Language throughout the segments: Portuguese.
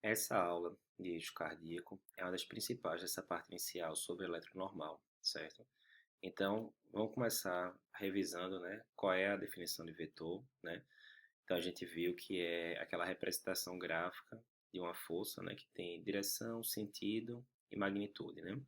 Essa aula de eixo cardíaco é uma das principais dessa parte inicial sobre eletronormal, certo? Então, vamos começar revisando, né, qual é a definição de vetor, né? Então, a gente viu que é aquela representação gráfica de uma força, né, que tem direção, sentido e magnitude, né?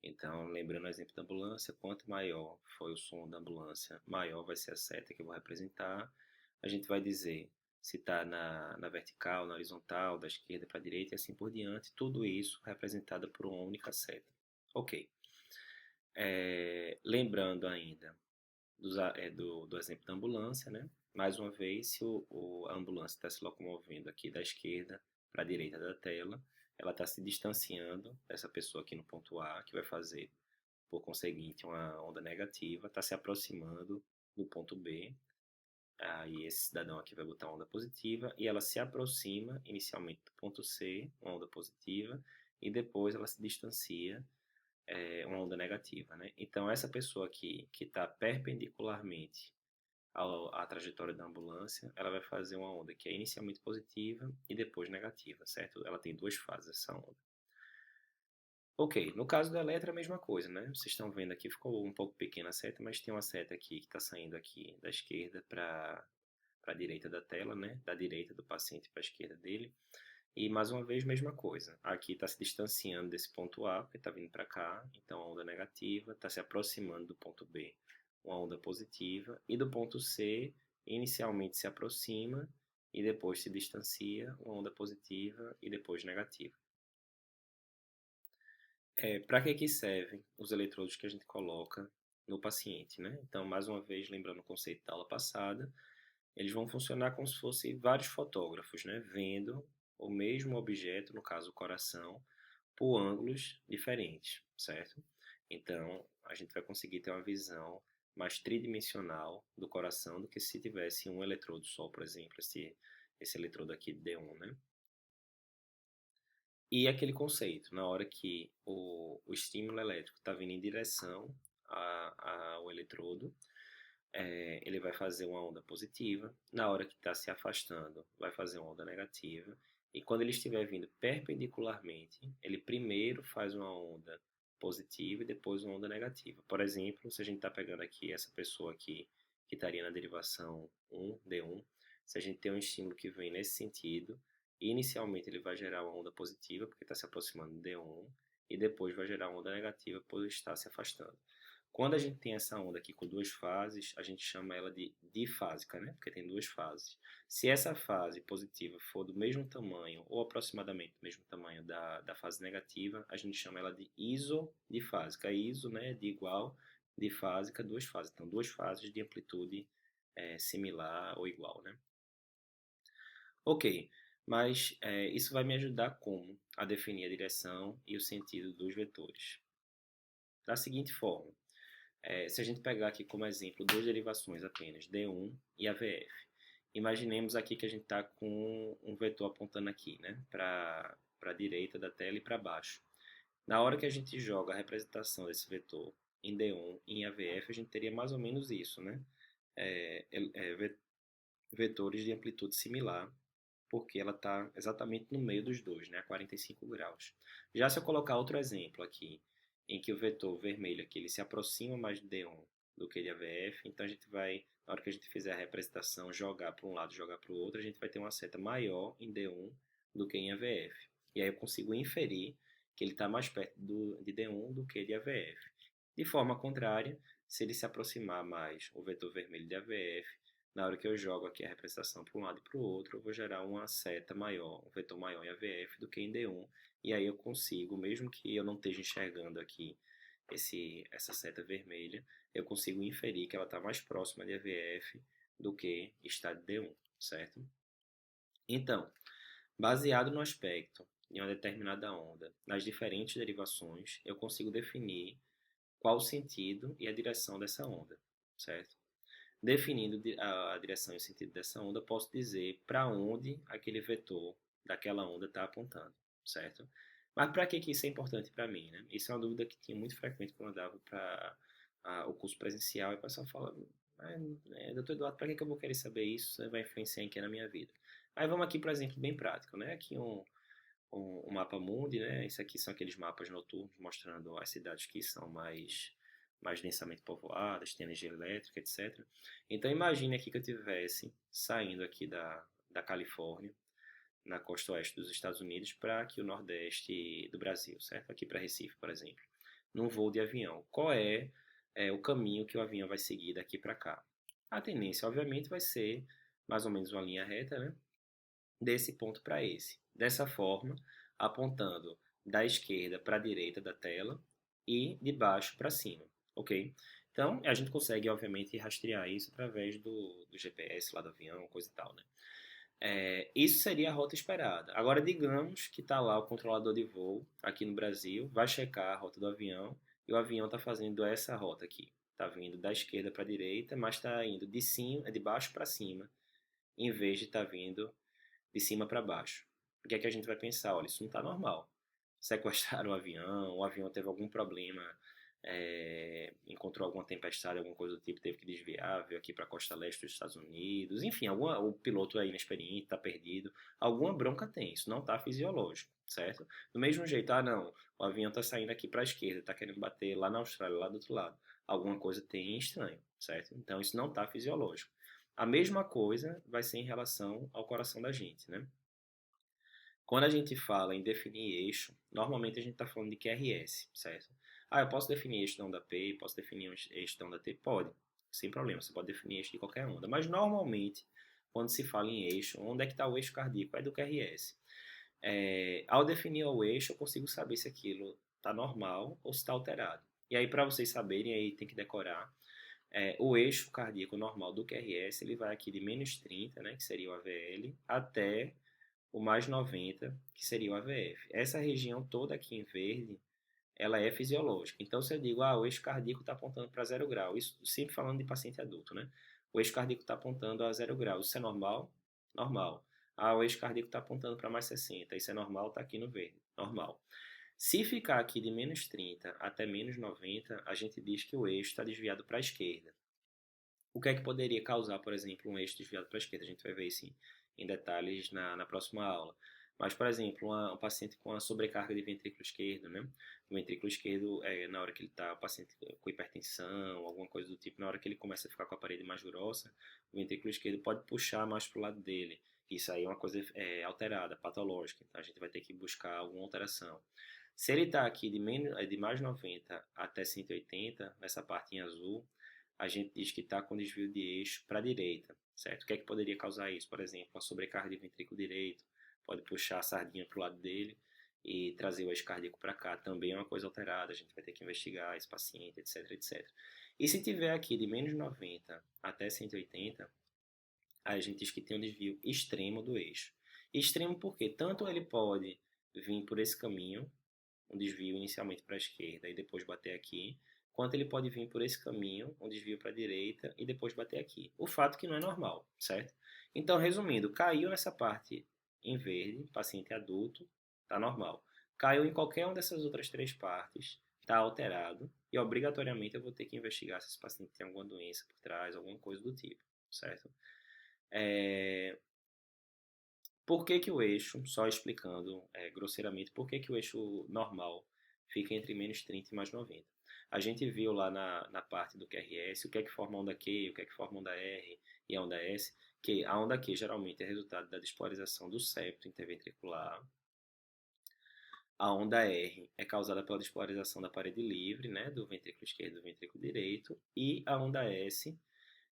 Então, lembrando o exemplo da ambulância, quanto maior foi o som da ambulância, maior vai ser a seta que eu vou representar. A gente vai dizer se está na vertical, na horizontal, da esquerda para a direita e assim por diante. Tudo isso representado por uma única seta. Ok. Lembrando ainda do exemplo da ambulância, né? Mais uma vez, se a ambulância está se locomovendo aqui da esquerda para a direita da tela, ela está se distanciando dessa pessoa aqui no ponto A, que vai fazer por conseguinte, uma onda negativa está se aproximando do ponto B. Aí esse cidadão aqui vai botar uma onda positiva e ela se aproxima inicialmente do ponto C, uma onda positiva, e depois ela se distancia, uma onda negativa, né? Então essa pessoa aqui que está perpendicularmente à trajetória da ambulância, ela vai fazer uma onda que é inicialmente positiva e depois negativa, certo? Ela tem duas fases essa onda. Ok, no caso do eletro é a mesma coisa, né? Vocês estão vendo aqui, ficou um pouco pequena a seta, mas tem uma seta aqui que está saindo aqui da esquerda para a direita da tela, né? Da direita do paciente para a esquerda dele. E mais uma vez, mesma coisa. Aqui está se distanciando desse ponto A, porque está vindo para cá, então a onda negativa, está se aproximando do ponto B, uma onda positiva, e do ponto C, inicialmente se aproxima e depois se distancia, uma onda positiva e depois negativa. Para que servem os eletrodos que a gente coloca no paciente, né? Então, mais uma vez, lembrando o conceito da aula passada, eles vão funcionar como se fossem vários fotógrafos, né? Vendo o mesmo objeto, no caso o coração, por ângulos diferentes, certo? Então, a gente vai conseguir ter uma visão mais tridimensional do coração do que se tivesse um eletrodo só, por exemplo, esse eletrodo aqui D1, né? E aquele conceito, na hora que o estímulo elétrico está vindo em direção ao eletrodo, ele vai fazer uma onda positiva. Na hora que está se afastando, vai fazer uma onda negativa. E quando ele estiver vindo perpendicularmente, ele primeiro faz uma onda positiva e depois uma onda negativa. Por exemplo, se a gente está pegando aqui essa pessoa aqui, que estaria na derivação 1, D1, se a gente tem um estímulo que vem nesse sentido, inicialmente ele vai gerar uma onda positiva, porque está se aproximando do D1, e depois vai gerar uma onda negativa por estar se afastando. Quando a gente tem essa onda aqui com duas fases, a gente chama ela de difásica, né? Porque tem duas fases. Se essa fase positiva for do mesmo tamanho, ou aproximadamente do mesmo tamanho da fase negativa, a gente chama ela de isodifásica. Iso, né, de igual, difásica, duas fases. Então, duas fases de amplitude similar ou igual, né? Ok, mas isso vai me ajudar como? A definir a direção e o sentido dos vetores. Da seguinte forma, se a gente pegar aqui como exemplo duas derivações apenas, D1 e AVF. Imaginemos aqui que a gente está com um vetor apontando aqui, né, para a direita da tela e para baixo. Na hora que a gente joga a representação desse vetor em D1 e em AVF, a gente teria mais ou menos isso, né? É, é, vetores de amplitude similar, porque ela está exatamente no meio dos dois, né, a 45 graus. Já se eu colocar outro exemplo aqui, em que o vetor vermelho aqui ele se aproxima mais de D1 do que de AVF, então a gente vai, na hora que a gente fizer a representação, jogar para um lado, jogar para o outro, a gente vai ter uma seta maior em D1 do que em AVF. E aí eu consigo inferir que ele está mais perto de D1 do que de AVF. De forma contrária, se ele se aproximar mais o vetor vermelho de AVF, na hora que eu jogo aqui a representação para um lado e para o outro, eu vou gerar uma seta maior, um vetor maior em AVF do que em D1. E aí eu consigo, mesmo que eu não esteja enxergando aqui essa seta vermelha, eu consigo inferir que ela está mais próxima de AVF do que está de D1, certo? Então, baseado no aspecto de uma determinada onda, nas diferentes derivações, eu consigo definir qual o sentido e a direção dessa onda, certo? Definindo a direção e o sentido dessa onda, eu posso dizer para onde aquele vetor daquela onda está apontando, certo? Mas para que isso é importante para mim, né? Isso é uma dúvida que tinha muito frequente quando eu dava para o curso presencial e o pessoal fala, doutor Eduardo, para que eu vou querer saber isso? Vai influenciar em que na minha vida? Aí vamos aqui para exemplo bem prático, né? Aqui o mapa mundi, né? Isso aqui são aqueles mapas noturnos mostrando as cidades que são mais densamente povoadas, tem energia elétrica, etc. Então imagine aqui que eu tivesse saindo aqui da Califórnia, na costa oeste dos Estados Unidos, para aqui o nordeste do Brasil, certo? Aqui para Recife, por exemplo, num voo de avião. Qual é o caminho que o avião vai seguir daqui para cá? A tendência, obviamente, vai ser mais ou menos uma linha reta, né? Desse ponto para esse. Dessa forma, apontando da esquerda para a direita da tela e de baixo para cima, ok? Então, a gente consegue, obviamente, rastrear isso através do GPS lá do avião, coisa e tal, né? Isso seria a rota esperada. Agora, digamos que está lá o controlador de voo aqui no Brasil, vai checar a rota do avião e o avião está fazendo essa rota aqui. Está vindo da esquerda para a direita, mas está indo de baixo para cima, em vez de estar vindo de cima para baixo. O que é que a gente vai pensar? Olha, isso não está normal. Sequestraram o avião teve algum problema, encontrou alguma tempestade, alguma coisa do tipo, teve que desviar, veio aqui para a costa leste dos Estados Unidos, enfim, o piloto é inexperiente, está perdido, alguma bronca tem, isso não está fisiológico, certo? Do mesmo jeito, não, o avião está saindo aqui para a esquerda, está querendo bater lá na Austrália, lá do outro lado, alguma coisa tem estranho, certo? Então isso não está fisiológico. A mesma coisa vai ser em relação ao coração da gente, né? Quando a gente fala em definir eixo, normalmente a gente está falando de QRS, certo? Eu posso definir eixo da onda P, posso definir eixo da onda T? Pode, sem problema, você pode definir eixo de qualquer onda. Mas normalmente, quando se fala em eixo, onde é que está o eixo cardíaco? É do QRS. Ao definir o eixo, eu consigo saber se aquilo está normal ou se está alterado. E aí, para vocês saberem, aí tem que decorar. O eixo cardíaco normal do QRS, ele vai aqui de menos 30, né, que seria o AVL, até o mais 90, que seria o AVF. Essa região toda aqui em verde, ela é fisiológica. Então, se eu digo, o eixo cardíaco está apontando para 0 grau, isso sempre falando de paciente adulto, né? O eixo cardíaco está apontando a 0 grau, isso é normal? Normal. O eixo cardíaco está apontando para mais 60, isso é normal, está aqui no verde, normal. Se ficar aqui de menos 30 até menos 90, a gente diz que o eixo está desviado para a esquerda. O que é que poderia causar, por exemplo, um eixo desviado para a esquerda? A gente vai ver isso em detalhes na próxima aula. Mas, por exemplo, um paciente com a sobrecarga de ventrículo esquerdo, né? O ventrículo esquerdo, na hora que ele está, o paciente com hipertensão, alguma coisa do tipo, na hora que ele começa a ficar com a parede mais grossa, o ventrículo esquerdo pode puxar mais para o lado dele. Isso aí é uma coisa alterada, patológica. Então, a gente vai ter que buscar alguma alteração. Se ele está aqui de mais 90 até 180, nessa parte em azul, a gente diz que está com desvio de eixo para a direita, certo? O que é que poderia causar isso? Por exemplo, uma sobrecarga de ventrículo direito, pode puxar a sardinha para o lado dele e trazer o eixo cardíaco para cá. Também é uma coisa alterada, a gente vai ter que investigar esse paciente, etc, etc. E se tiver aqui de menos 90 até 180, a gente diz que tem um desvio extremo do eixo. Extremo porque tanto ele pode vir por esse caminho, um desvio inicialmente para a esquerda e depois bater aqui, quanto ele pode vir por esse caminho, um desvio para a direita e depois bater aqui. O fato que não é normal, certo? Então, resumindo, caiu nessa parte em verde, paciente adulto, está normal. Caiu em qualquer uma dessas outras três partes, está alterado e obrigatoriamente eu vou ter que investigar se esse paciente tem alguma doença por trás, alguma coisa do tipo, certo? Por que que o eixo, só explicando grosseiramente, por que que o eixo normal fica entre menos 30 e mais 90? A gente viu lá na parte do QRS o que é que forma a onda Q, o que é que forma a onda R e a onda S, que a onda Q geralmente é resultado da despolarização do septo interventricular. A onda R é causada pela despolarização da parede livre, né, do ventrículo esquerdo e do ventrículo direito, e a onda S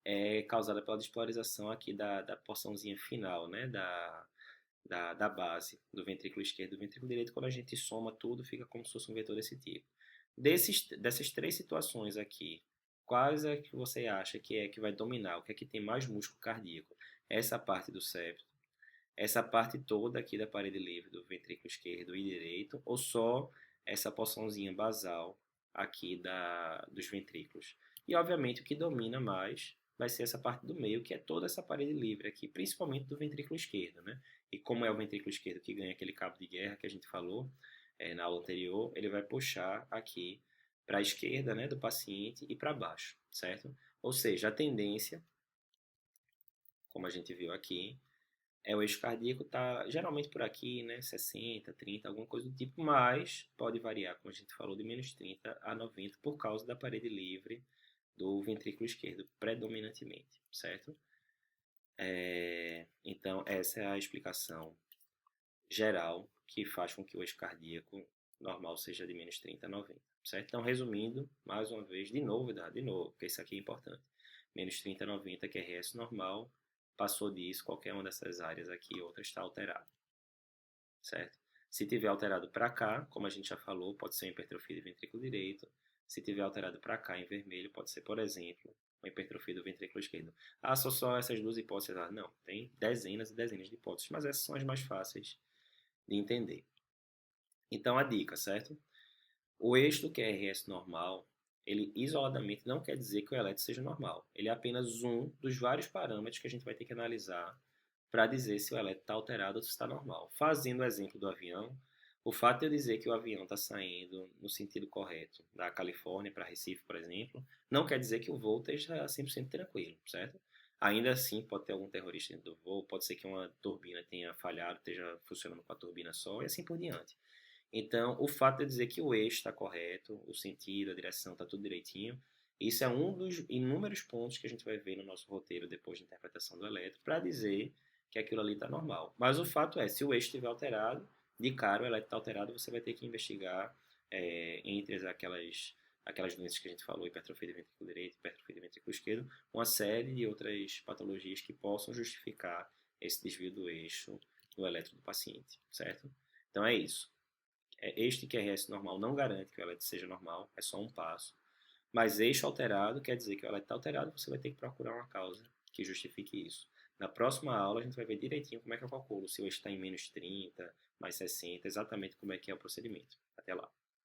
é causada pela despolarização aqui da porçãozinha final, né, da base do ventrículo esquerdo e do ventrículo direito. Quando a gente soma tudo, fica como se fosse um vetor desse tipo. Dessas três situações aqui, quais é que você acha que é que vai dominar? O que é que tem mais músculo cardíaco? Essa parte do septo, essa parte toda aqui da parede livre do ventrículo esquerdo e direito, ou só essa porçãozinha basal aqui dos ventrículos? E, obviamente, o que domina mais vai ser essa parte do meio, que é toda essa parede livre aqui, principalmente do ventrículo esquerdo, né? E como é o ventrículo esquerdo que ganha aquele cabo de guerra que a gente falou na aula anterior, ele vai puxar aqui para a esquerda, né, do paciente e para baixo, certo? Ou seja, a tendência, como a gente viu aqui, O eixo cardíaco está geralmente por aqui, né? 60, 30, alguma coisa do tipo, mas pode variar, como a gente falou, de menos 30 a 90 por causa da parede livre do ventrículo esquerdo, predominantemente, certo? Então, essa é a explicação geral que faz com que o eixo cardíaco normal seja de menos 30 a 90, certo? Então, resumindo, mais uma vez, de novo, porque isso aqui é importante. Menos 30 a 90, que é QRS normal, passou disso, qualquer uma dessas áreas aqui, outra está alterada, certo? Se tiver alterado para cá, como a gente já falou, pode ser uma hipertrofia do ventrículo direito. Se tiver alterado para cá em vermelho, pode ser, por exemplo, uma hipertrofia do ventrículo esquerdo. Ah, são só essas duas hipóteses? Ah, não, tem dezenas e dezenas de hipóteses, mas essas são as mais fáceis de entender. Então, a dica, certo? O eixo do QRS normal, ele isoladamente não quer dizer que o eletro seja normal. Ele é apenas um dos vários parâmetros que a gente vai ter que analisar para dizer se o eletro está alterado ou se está normal. Fazendo o exemplo do avião, o fato de eu dizer que o avião está saindo no sentido correto da Califórnia para Recife, por exemplo, não quer dizer que o voo esteja 100% tranquilo, certo? Ainda assim, pode ter algum terrorista dentro do voo, pode ser que uma turbina tenha falhado, esteja funcionando com a turbina só e assim por diante. Então, o fato de dizer que o eixo está correto, o sentido, a direção está tudo direitinho, isso é um dos inúmeros pontos que a gente vai ver no nosso roteiro depois de interpretação do elétron para dizer que aquilo ali está normal. Mas o fato é, se o eixo estiver alterado, de cara o elétron está alterado, você vai ter que investigar entre aquelas doenças que a gente falou, hipertrofia do ventrículo direito, hipertrofia do ventrículo esquerdo, uma série de outras patologias que possam justificar esse desvio do eixo do elétron do paciente, certo? Então é isso. Este QRS normal não garante que o eletro seja normal, é só um passo. Mas eixo alterado quer dizer que o eletro está alterado, você vai ter que procurar uma causa que justifique isso. Na próxima aula a gente vai ver direitinho como é que eu calculo, se o eixo está em menos 30, mais 60, exatamente como é que é o procedimento. Até lá.